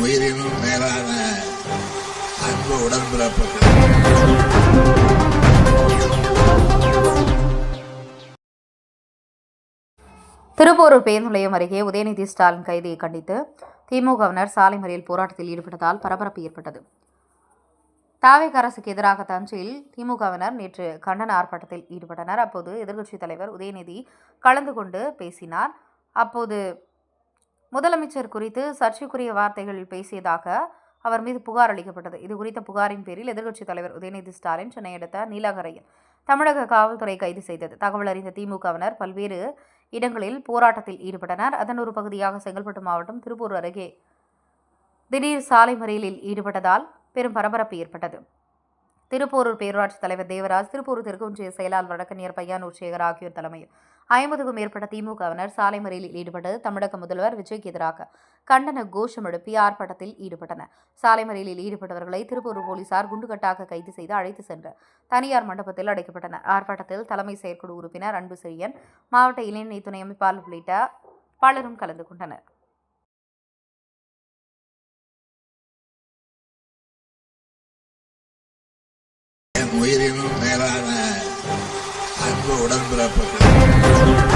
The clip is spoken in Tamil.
உயிரினும் மேலான அன்பு உடன்பிறப்புகள். திருப்போரூர் பேருந்து நிலையம் அருகே உதயநிதி ஸ்டாலின் கைதியை கண்டித்து திமுகவினர் சாலை மறியல் போராட்டத்தில் ஈடுபட்டதால் பரபரப்பு ஏற்பட்டது. தாவேக அரசுக்கு எதிராக தஞ்சையில் திமுகவினர் நேற்று கண்டன ஆர்ப்பாட்டத்தில் ஈடுபட்டனர். அப்போது எதிர்க்கட்சித் தலைவர் உதயநிதி கலந்து கொண்டு பேசினார். அப்போது முதலமைச்சர் குறித்து சர்ச்சைக்குரிய வார்த்தைகள் பேசியதாக அவர் மீது புகார் அளிக்கப்பட்டது. இது குறித்த புகாரின் பேரில் எதிர்க்கட்சித் தலைவர் உதயநிதி ஸ்டாலின் சென்னை அடுத்த நீலாங்கரையில் தமிழக காவல்துறை கைது செய்தது. தகவல் அறிந்த திமுகவினர் பல்வேறு இடங்களில் போராட்டத்தில் ஈடுபட்டனர். அதன் ஒரு பகுதியாக செங்கல்பட்டு மாவட்டம் திருப்பூர் அருகே திடீர் சாலை மறியலில் ஈடுபட்டதால் பெரும் பரபரப்பு ஏற்பட்டது. திருப்போரூர் பேரூராட்சித் தலைவர் தேவராஜ், திருப்பூர் தெற்கு ஒன்றிய செயலாளர் வழக்கறிஞர் பையானூர் சேகர் ஆகியோர் தலைமையில் 50க்கும் மேற்பட்ட திமுகவினர் சாலை மறியலில் ஈடுபட்டு தமிழக முதல்வர் விஜய்க்கு எதிராக கண்டன கோஷம் எழுப்பி ஆர்ப்பாட்டத்தில் ஈடுபட்டனர். சாலை மறியலில் ஈடுபட்டவர்களை திருப்பூர் போலீசார் குண்டுகட்டாக கைது செய்து அழைத்து சென்று தனியார் மண்டபத்தில் அடைக்கப்பட்டனர். ஆர்ப்பாட்டத்தில் தலைமை செயற்குழு உறுப்பினர் அன்பு செழியன், மாவட்ட இளைஞரணி துணை அமைப்பாளர் உள்ளிட்ட பலரும் கலந்து கொண்டனர். உயிரினும் மேலான அன்பு உடன்பிறப்புகள்.